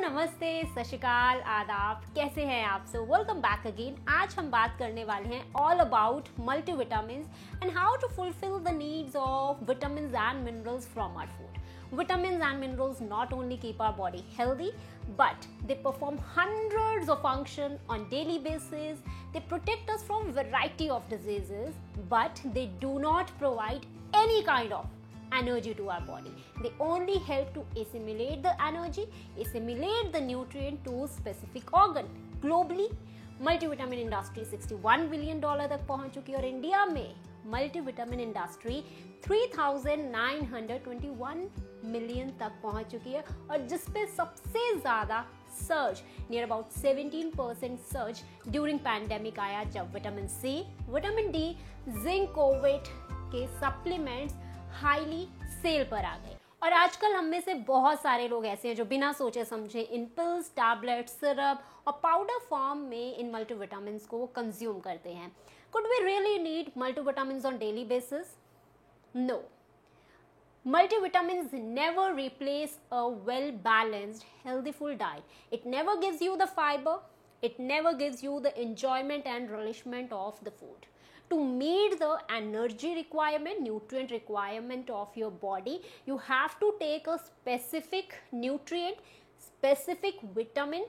नमस्ते, सत श्री अकाल, आदाब। कैसे हैं आप सब? Welcome back again. आज हम बात करने वाले हैं all about multivitamins and how to fulfil the needs of vitamins and minerals from our food. Vitamins and minerals not only keep our body healthy, but they perform hundreds of functions on daily basis. They protect us from variety of diseases, but they do not provide any kind of energy to our body. They only help to assimilate the energy, assimilate the nutrient to specific organ. Globally, multivitamin industry $61 billion तक पहुंच चुकी है और India में multivitamin industry 3,921 million तक पहुंच चुकी है और जिसपे सबसे ज्यादा surge near about 17% surge during pandemic आया जब vitamin C, vitamin D, zinc, Covid के सप्लीमेंट्स हाईली सेल पर आ गए. और आजकल हम में से बहुत सारे लोग ऐसे हैं जो बिना सोचे समझे इन पिल्स, टैबलेट, सिरप और पाउडर फॉर्म में इन मल्टीविटामिन्स को कंज्यूम करते हैं. Could we really need multivitamins on daily basis? No. Multivitamins never replace a well-balanced, healthy full diet. It never gives you the fiber. It never gives you the enjoyment and relishment of the food. To meet the energy requirement, nutrient requirement of your body, you have to take a specific nutrient, specific vitamin,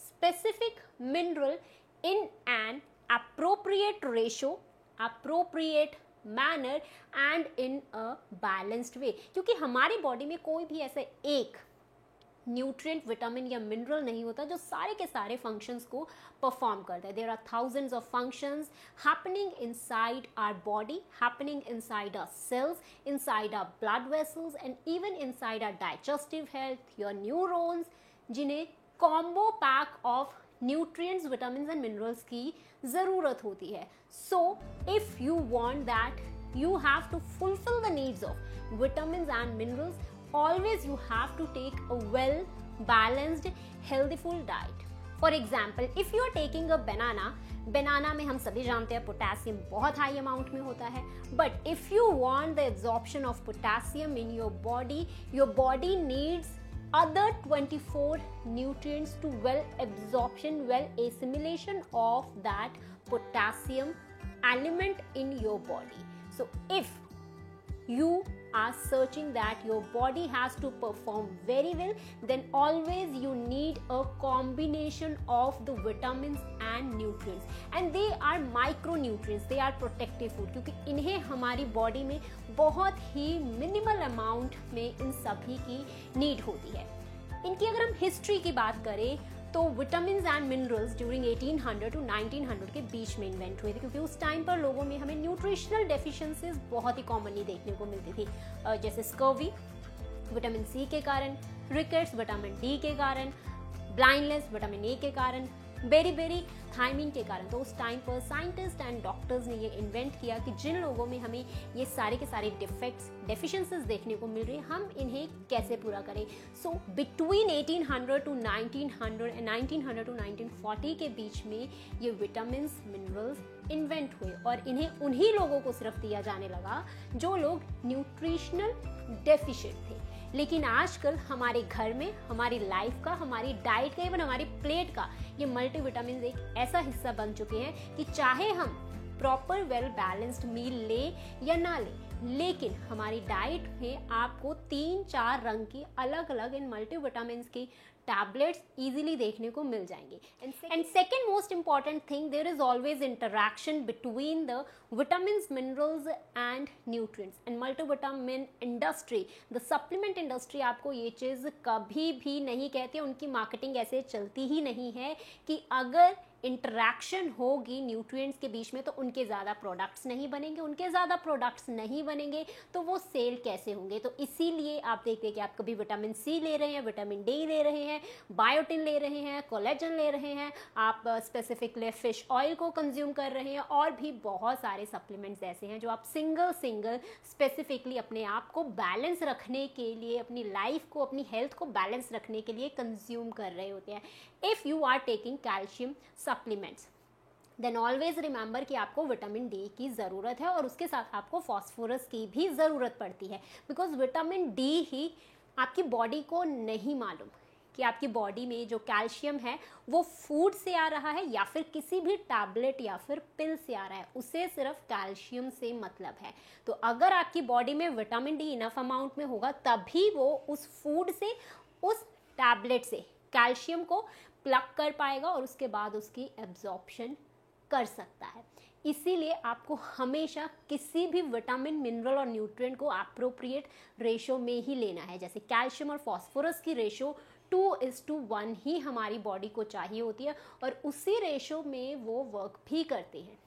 specific mineral in an appropriate ratio, appropriate manner and in a balanced way. क्योंकि हमारी body में कोई भी ऐसे एक nutrient, vitamin या mineral नहीं होता जो सारे के सारे फंक्शंस को परफॉर्म करता है. There are thousands of functions happening inside our body, happening inside our cells, inside our blood vessels and even inside our digestive health, your neurons, जिन्हें combo pack of nutrients, vitamins and minerals की ज़रूरत होती है. So if you want that you have to fulfill the needs of vitamins and minerals, always you have to take a well balanced healthy full diet. For example, if you are taking a banana में हम सभी जानते हैं potassium बहुत high amount में होता है. But if you want the absorption of potassium in your body needs other 24 nutrients to well absorption, well assimilation of that potassium element in your body. So if you are searching that your body has to perform very well, then always you need a combination of the vitamins and nutrients, and they are micronutrients, they are protective food क्योंकि इन्हें हमारी body में बहुत ही minimal amount में इन सभी की need होती है. इनकी अगर हम हिस्ट्री की बात करें तो vitamins and minerals during 1800 to 1900 के बीच में इन्वेंट हुए थे क्योंकि उस टाइम पर लोगों में हमें न्यूट्रिशनल डेफिशिएंसीज बहुत ही कॉमनली देखने को मिलती थी. जैसे स्कर्वी विटामिन सी के कारण, रिकेट्स विटामिन डी के कारण, ब्लाइंडनेस विटामिन ए के कारण, बेरी थायमिन के कारण. तो उस टाइम पर साइंटिस्ट एंड डॉक्टर्स ने ये इन्वेंट किया कि जिन लोगों में हमें ये सारे के सारे डिफेक्ट्स, डेफिशिएंसीज देखने को मिल रही है, हम इन्हें कैसे पूरा करें. So between 1800 to 1900 and 1900 to 1940 के बीच में ये विटामिन्स, मिनरल्स इन्वेंट हुए और इन्हें उन्हीं लोगों को सिर्फ दिया जाने लगा जो लोग न्यूट्रिशनल डेफिशिएंट थे. लेकिन आजकल हमारे घर में, हमारी लाइफ का, हमारी डाइट का, इवन हमारी प्लेट का ये मल्टीविटामिन एक ऐसा हिस्सा बन चुके हैं कि चाहे हम प्रॉपर वेल बैलेंस्ड मील ले या ना ले, लेकिन हमारी डाइट में आपको 3-4 रंग की अलग अलग इन मल्टीविटामिन की टैबलेट्स इजीली देखने को मिल जाएंगे. And second most important thing, there is always interaction between the vitamins, minerals and nutrients. And multivitamin industry, the supplement industry आपको ये चीज़ कभी भी नहीं कहती, उनकी मार्केटिंग ऐसे चलती ही नहीं है कि अगर इंटरैक्शन होगी न्यूट्रिएंट्स के बीच में तो उनके ज़्यादा प्रोडक्ट्स नहीं बनेंगे, उनके ज़्यादा प्रोडक्ट्स नहीं बनेंगे तो वो सेल कैसे होंगे. तो इसीलिए आप देखते हैं कि आप कभी विटामिन सी ले रहे हैं, विटामिन डी ले रहे हैं, बायोटिन ले रहे हैं, कोलेजन ले रहे हैं, आप स्पेसिफिकली फिश ऑयल को कंज्यूम कर रहे हैं और भी बहुत सारे सप्लीमेंट्स ऐसे हैं जो आप सिंगल स्पेसिफिकली अपने आप को बैलेंस रखने के लिए, अपनी लाइफ को, अपनी हेल्थ को बैलेंस रखने के लिए कंज्यूम कर रहे होते हैं. If you are taking calcium supplements, then always remember कि आपको विटामिन डी की ज़रूरत है और उसके साथ आपको फॉस्फोरस की भी ज़रूरत पड़ती है. बिकॉज विटामिन डी ही आपकी बॉडी को नहीं मालूम कि आपकी बॉडी में जो कैल्शियम है वो फूड से आ रहा है या फिर किसी भी टैबलेट या फिर पिल से आ रहा है, उसे सिर्फ कैल्शियम से मतलब है। तो अगर आपकी बॉडी में विटामिन डी इनफ अमाउंट में होगा तभी वो उस फूड से, उस टैबलेट से कैल्शियम को प्लग कर पाएगा और उसके बाद उसकी एब्जॉर्प्शन कर सकता है। इसीलिए आपको हमेशा किसी भी विटामिन, मिनरल और न्यूट्रिएंट को एप्रोप्रिएट रेशो में ही लेना है। जैसे कैल्शियम और फास्फोरस की रेशो 2:1 ही हमारी बॉडी को चाहिए होती है और उसी रेशो में वो वर्क भी करते हैं।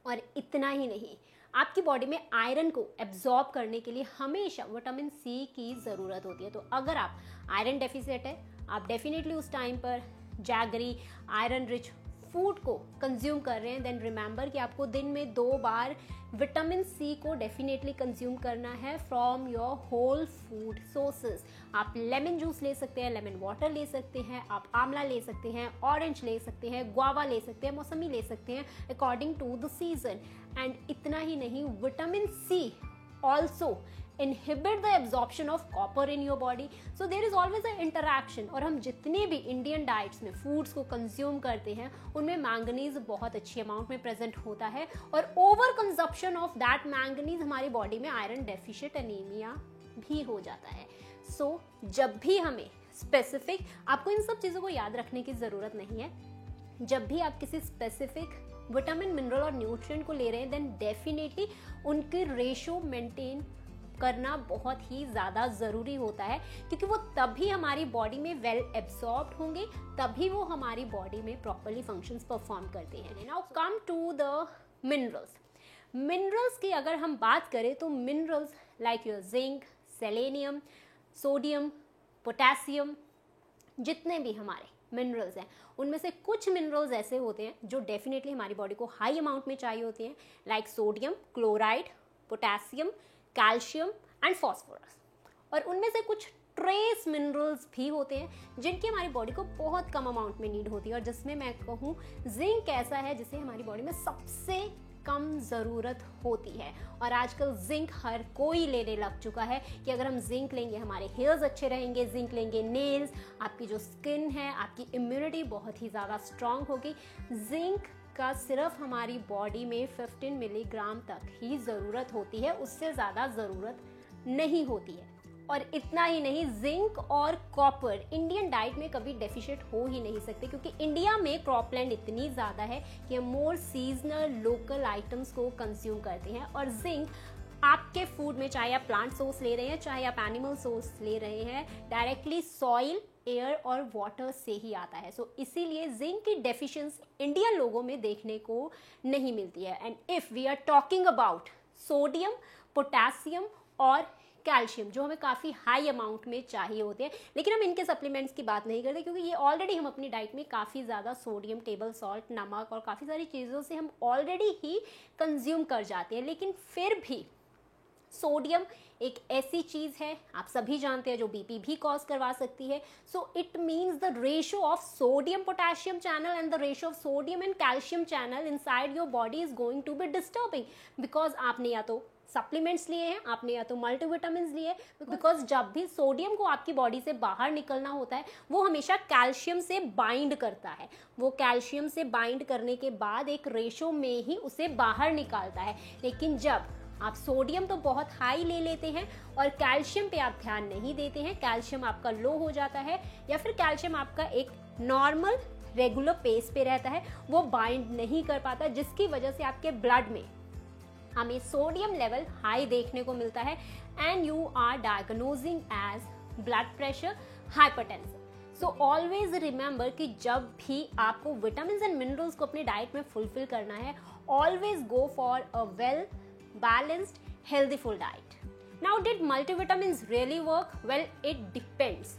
और इतना ही नहीं, आपकी बॉडी में आयरन को एब्जॉर्ब करने के लिए हमेशा विटामिन सी की ज़रूरत होती है। तो अगर आप आयरन डेफिसिट है, आप डेफिनेटली उस टाइम पर जैगरी, आयरन रिच फूड को कंज्यूम कर रहे हैं, देन रिमेंबर कि आपको दिन में 2 बार विटामिन सी को डेफिनेटली कंज्यूम करना है from your whole food sources. आप लेमन जूस ले सकते हैं, लेमन वाटर ले सकते हैं, आप आंवला ले सकते हैं, ऑरेंज ले सकते हैं, गुआवा ले सकते हैं, मौसमी ले सकते हैं according to the season. And इतना ही नहीं, vitamin C also inhibit the absorption of copper in your body, so there is always an interaction। और हम जितने भी इंडियन डाइट्स में फूड्स को कंज्यूम करते हैं उनमें मैंगनीज बहुत अच्छी अमाउंट में प्रेजेंट होता है और over consumption of that manganese हमारी बॉडी में आयरन डेफिशिएंट एनीमिया भी हो जाता है। सो जब भी हमें स्पेसिफिक, आपको इन सब चीज़ों को याद रखने की ज़रूरत नहीं है, जब भी आप किसी स्पेसिफिक विटामिन, मिनरल और न्यूट्रिएंट को ले रहे हैं देन डेफिनेटली उनकी रेशो मेंटेन करना बहुत ही ज़्यादा ज़रूरी होता है, क्योंकि वो तभी हमारी बॉडी में वेल एब्सॉर्ब्ड होंगे, तभी वो हमारी बॉडी में प्रॉपर्ली फंक्शंस परफॉर्म करते हैं। Now come to the minerals. Minerals की अगर हम बात करें तो minerals like your zinc, selenium, sodium, potassium, जितने भी हमारे मिनरल्स हैं उनमें से कुछ मिनरल्स ऐसे होते हैं जो डेफिनेटली हमारी बॉडी को हाई अमाउंट में चाहिए होते हैं, like sodium, chloride, potassium, calcium and phosphorus. और उनमें से कुछ ट्रेस मिनरल्स भी होते हैं जिनकी हमारी बॉडी को बहुत कम अमाउंट में नीड होती है, और जिसमें मैं कहूँ जिंक ऐसा है जिसे हमारी बॉडी में सबसे कम ज़रूरत होती है। और आजकल जिंक हर कोई लेने लग चुका है कि अगर हम जिंक लेंगे हमारे हेयर्स अच्छे रहेंगे, जिंक लेंगे नेल्स, आपकी जो स्किन है, आपकी इम्यूनिटी बहुत ही ज़्यादा स्ट्रांग होगी। जिंक का सिर्फ हमारी बॉडी में 15 मिलीग्राम तक ही ज़रूरत होती है, उससे ज़्यादा ज़रूरत नहीं होती है। और इतना ही नहीं, जिंक और कॉपर इंडियन डाइट में कभी डेफिशिएंट हो ही नहीं सकते, क्योंकि इंडिया में क्रॉपलैंड इतनी ज़्यादा है कि हम मोर सीजनल लोकल आइटम्स को कंज्यूम करते हैं। और जिंक आपके फूड में, चाहे आप प्लांट सोर्स ले रहे हैं चाहे आप एनिमल सोर्स ले रहे हैं, डायरेक्टली सॉइल, एयर और वाटर से ही आता है। सो इसीलिए जिंक की डेफिशिएंसी इंडियन लोगों में देखने को नहीं मिलती है। And if we are talking about sodium, potassium और कैल्शियम, जो हमें काफ़ी हाई अमाउंट में चाहिए होते हैं, लेकिन हम इनके सप्लीमेंट्स की बात नहीं करते, क्योंकि ये ऑलरेडी हम अपनी डाइट में काफ़ी ज़्यादा सोडियम, टेबल सॉल्ट, नमक और काफ़ी सारी चीज़ों से हम ऑलरेडी ही कंज्यूम कर जाते हैं। लेकिन फिर भी सोडियम एक ऐसी चीज़ है, आप सभी जानते हैं, जो बीपी भी कॉज करवा सकती है। So it means the ratio of sodium potassium channel and the ratio of sodium and calcium channel inside your body is going to be disturbing, because आपने या तो सप्लीमेंट्स लिए हैं, आपने या तो मल्टीविटामिन्स लिए, बिकॉज जब भी सोडियम को आपकी बॉडी से बाहर निकलना होता है वो हमेशा कैल्शियम से बाइंड करता है। वो कैल्शियम से बाइंड करने के बाद एक रेशो में ही उसे बाहर निकालता है। लेकिन जब आप सोडियम तो बहुत हाई ले लेते हैं और कैल्शियम पे आप ध्यान नहीं देते हैं, कैल्शियम आपका लो हो जाता है या फिर कैल्शियम आपका एक नॉर्मल रेगुलर पेस पे रहता है, वो बाइंड नहीं कर पाता, जिसकी वजह से आपके ब्लड में हमें सोडियम लेवल हाई देखने को मिलता है and you are diagnosing as blood pressure, hypertension. So always remember कि जब भी आपको विटामिन एंड मिनरल्स को अपनी डाइट में फुलफिल करना है, always go for a well balanced, healthy full diet. Now, did multivitamins really work? Well, it depends.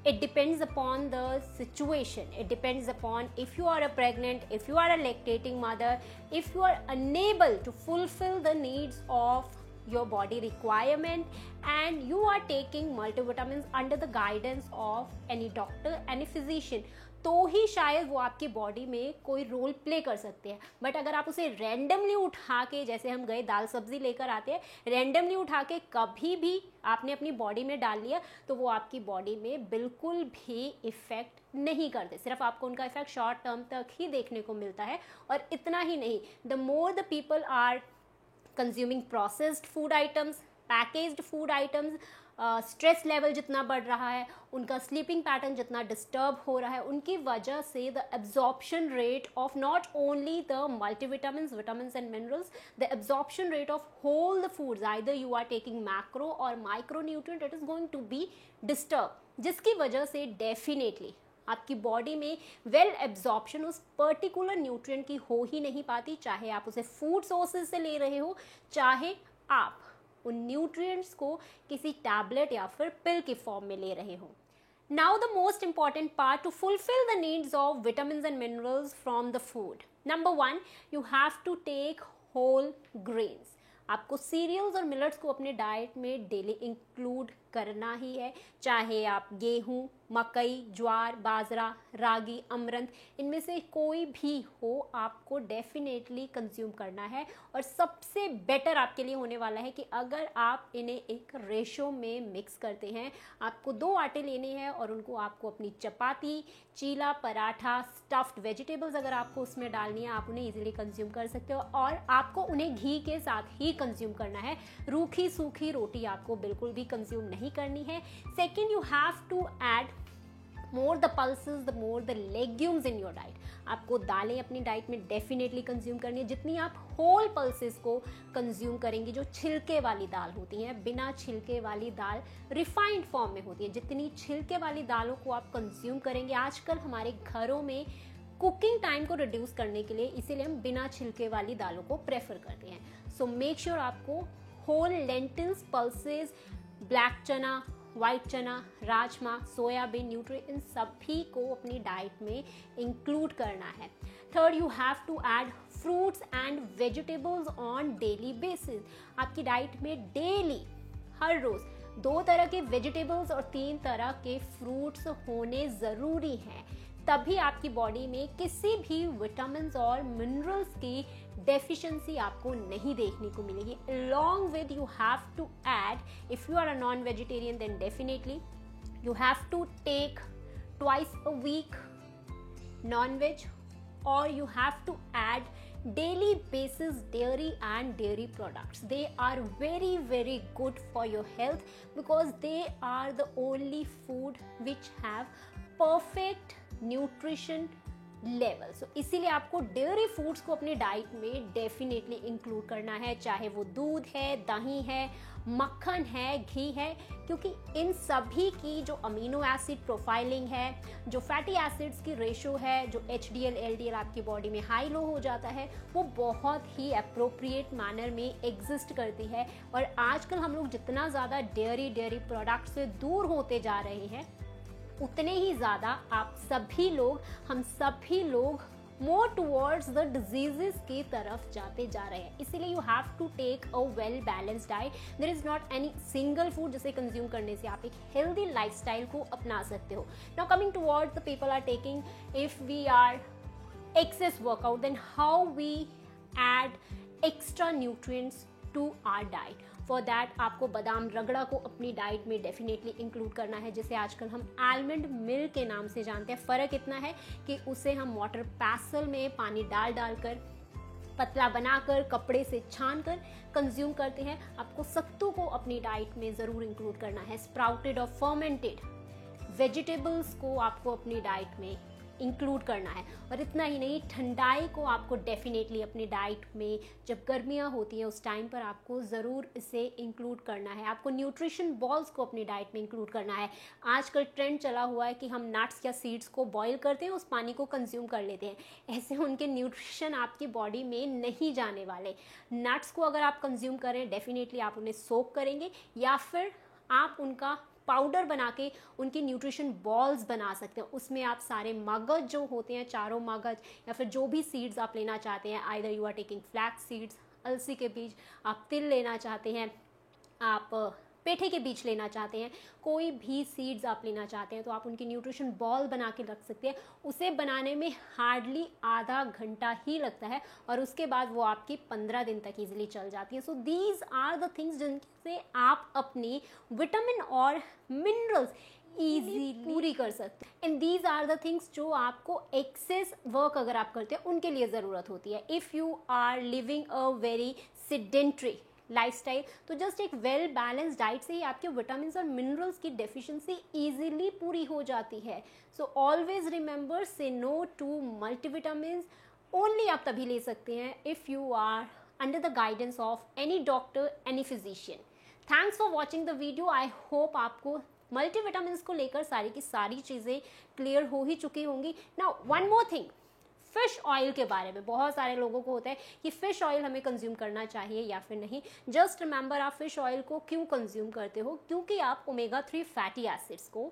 It depends upon the situation. It depends upon if you are a pregnant, if you are a lactating mother, if you are unable to fulfill the needs of your body requirement and you are taking multivitamins under the guidance of any doctor, any physician. तो ही शायद वो आपकी body में कोई role play कर सकते हैं। But अगर आप उसे रैंडमली उठा के, जैसे हम गए दाल सब्जी लेकर आते हैं, रैंडमली उठा के कभी भी आपने अपनी बॉडी में डाल लिया, तो वो आपकी बॉडी में बिल्कुल भी इफेक्ट नहीं करते। सिर्फ आपको उनका इफेक्ट शॉर्ट टर्म तक ही देखने को मिलता है। और इतना ही नहीं, the more the people are consuming processed food items, packaged food items, stress level जितना बढ़ रहा है, उनका स्लीपिंग पैटर्न जितना डिस्टर्ब हो रहा है, उनकी वजह से the absorption rate of not only the multivitamins, vitamins and minerals, the absorption rate of whole the foods, either you are taking macro और micro nutrient, it is going to be disturb, जिसकी वजह से definitely आपकी body में well absorption उस particular nutrient की हो ही नहीं पाती, चाहे आप उसे फूड सोर्सेज से ले रहे हो, चाहे आप उन न्यूट्रिएंट्स को किसी टैबलेट या फिर पिल के फॉर्म में ले रहे हो। Now the most important part to fulfil the needs of vitamins and minerals from the food. Number 1, you have to take whole grains. आपको सीरियल्स और मिलेट्स को अपने डाइट में डेली इंक्लूड करना ही है, चाहे आप गेहूं, मकई, ज्वार, बाजरा, रागी, अमरंथ, इनमें से कोई भी हो, आपको डेफिनेटली कंज्यूम करना है। और सबसे बेटर आपके लिए होने वाला है कि अगर आप इन्हें एक रेशो में मिक्स करते हैं, आपको 2 आटे लेने हैं और उनको आपको अपनी चपाती, चीला, पराठा, स्टफ्ड वेजिटेबल्स अगर आपको उसमें डालनी है, आप उन्हें इजीली कंज्यूम कर सकते हो। और आपको उन्हें घी के साथ ही कंज्यूम करना है, रूखी सूखी रोटी आपको बिल्कुल भी कंज्यूम नहीं करनी है। Second, you have to add more the pulses, the more the legumes in your diet। आपको दालें अपनी डाइट में डेफिनेटली कंज्यूम करनी है। जितनी आप होल पल्सेस को कंज्यूम करेंगे, जो छिलके वाली दाल होती हैं, बिना छिलके वाली दाल रिफाइंड फॉर्म में होती है, जितनी छिलके वाली दालों को आप कंज्यूम करेंगे, आजकल हमारे घरों में कुकिंग टाइम को रिड्यूस करने के लिए इसीलिए हम बिना छिलके वाली दालों को प्रेफर करते हैं। सो मेक श्योर आपको होल लेंटिल्स, पल्सेस, ब्लैक चना, वाइट चना, राजमा, सोयाबीन, न्यूट्री, इन सभी को अपनी डाइट में इंक्लूड करना है। Third, you have to add fruits and vegetables on daily basis. आपकी डाइट में डेली, हर रोज 2 तरह के वेजिटेबल्स और 3 तरह के फ्रूट्स होने ज़रूरी हैं, तभी आपकी बॉडी में किसी भी विटामिन्स और मिनरल्स की डेफिशिएंसी आपको नहीं देखने को मिलेगी। Along with you have to add, if you are a non-vegetarian, then definitely you have to take twice a week non-veg, or you have to add daily basis dairy and dairy products. They are very very good for your health because they are the only food which have perfect nutrition level. So इसीलिए आपको dairy foods को अपनी diet में definitely include करना है, चाहे वो दूध है, दही है, मक्खन है, घी है, क्योंकि इन सभी की जो अमीनो एसिड प्रोफाइलिंग है, जो फैटी एसिड्स की रेशो है, जो HDL LDL आपकी बॉडी में हाई लो हो जाता है, वो बहुत ही अप्रोप्रिएट मैनर में एग्जिस्ट करती है। और आजकल हम लोग जितना ज़्यादा डेयरी प्रोडक्ट से दूर होते जा रहे हैं, उतने ही ज़्यादा हम सभी लोग मोर टुवर्ड्स द डिजीजेस की तरफ जाते जा रहे हैं। इसीलिए you have to take a well balanced diet. There is not any single food जिसे कंज्यूम करने से आप एक हेल्दी लाइफस्टाइल को अपना सकते हो। Now coming towards the people are taking, if we are excess workout, then how we add extra nutrients to our diet। For that आपको बादाम रगड़ा को अपनी डाइट में डेफिनेटली इंक्लूड करना है, जिसे आजकल हम आलमंड मिल्क के नाम से जानते हैं। फ़र्क इतना है कि उसे हम वाटर पैसल में पानी डालकर पतला बनाकर कपड़े से छान कर कंज्यूम करते हैं। आपको सत्तू को अपनी डाइट में ज़रूर इंक्लूड करना है। स्प्राउटेड और फर्मेंटेड वेजिटेबल्स को आपको अपनी डाइट में इंक्लूड करना है। और इतना ही नहीं, ठंडाई को आपको डेफिनेटली अपनी डाइट में, जब गर्मियाँ होती हैं उस टाइम पर आपको ज़रूर इसे इंक्लूड करना है। आपको न्यूट्रिशन बॉल्स को अपनी डाइट में इंक्लूड करना है। आजकल ट्रेंड चला हुआ है कि हम नट्स या सीड्स को बॉईल करते हैं, उस पानी को कंज्यूम कर लेते हैं। ऐसे उनके न्यूट्रिशन आपकी बॉडी में नहीं जाने वाले। नट्स को अगर आप कंज्यूम करें, डेफिनेटली आप उन्हें सोक करेंगे, या फिर आप उनका पाउडर बना के उनकी न्यूट्रिशन बॉल्स बना सकते हैं। उसमें आप सारे मगज जो होते हैं, चारों मगज, या फिर जो भी सीड्स आप लेना चाहते हैं, either you are taking flax seeds, अलसी के बीज, आप तिल लेना चाहते हैं, आप पेठे के बीज लेना चाहते हैं, कोई भी सीड्स आप लेना चाहते हैं, तो आप उनकी न्यूट्रिशन बॉल बना के रख सकते हैं। उसे बनाने में हार्डली आधा घंटा ही लगता है और उसके बाद वो आपकी 15 दिन तक इजीली चल जाती है। So these are the things जिनसे आप अपनी विटामिन और मिनरल्स ईजी पूरी कर सकते हैं। And these are the things जो आपको एक्सेस वर्क अगर आप करते हैं उनके लिए ज़रूरत होती है। If you are living a very sedentary lifestyle, तो जस्ट एक वेल बैलेंस डाइट से ही आपके विटामिन और मिनरल्स की डेफिशिएंसी इजीली पूरी हो जाती है। So always remember, say no to multivitamin. Only आप तभी ले सकते हैं if you are under the guidance of any doctor, any physician. Thanks for watching the video. I hope आपको मल्टीविटामिन को लेकर सारी की सारी चीज़ें क्लियर हो ही चुकी होंगी। Now one more thing, fish oil के बारे में बहुत सारे लोगों को होता है कि फिश ऑयल हमें कंज्यूम करना चाहिए या फिर नहीं। जस्ट रिमेंबर, आप फिश ऑयल को क्यों कंज्यूम करते हो? क्योंकि आप ओमेगा 3 फैटी एसिड्स को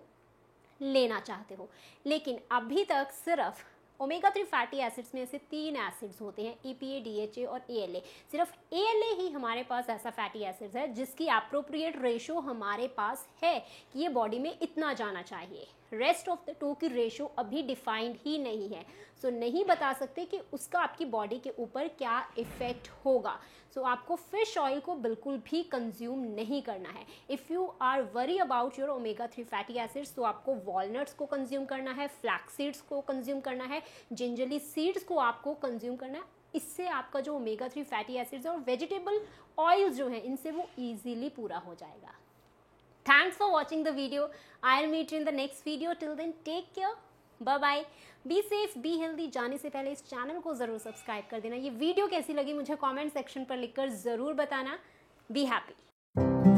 लेना चाहते हो। लेकिन अभी तक सिर्फ ओमेगा 3 फैटी एसिड्स में से 3 एसिड्स होते हैं, EPA, DHA और ALA। सिर्फ ALA ही हमारे पास ऐसा फैटी एसिड्स है जिसकी एप्रोप्रिएट रेशो हमारे पास है कि ये बॉडी में इतना जाना चाहिए। रेस्ट ऑफ द टू की रेशो अभी डिफाइंड ही नहीं है। सो नहीं बता सकते कि उसका आपकी बॉडी के ऊपर क्या इफेक्ट होगा। सो आपको फिश ऑयल को बिल्कुल भी कंज्यूम नहीं करना है। If you are worry about your omega 3 fatty acids, तो आपको वॉलनट्स को कंज्यूम करना है, फ्लैक्स सीड्स को कंज्यूम करना है, जिंजरली सीड्स को आपको कंज्यूम करना है। इससे आपका जो ओमेगा 3 फैटी एसिड्स और वेजिटेबल ऑयल्स जो हैं, इनसे वो ईजिली पूरा हो जाएगा। Thanks for watching the video. I'll meet you in the next video. Till then, take care. Bye bye. Be safe, be healthy. जाने से पहले इस चैनल को ज़रूर सब्सक्राइब कर देना। ये वीडियो कैसी लगी मुझे कमेंट सेक्शन पर लिखकर ज़रूर बताना। Be happy.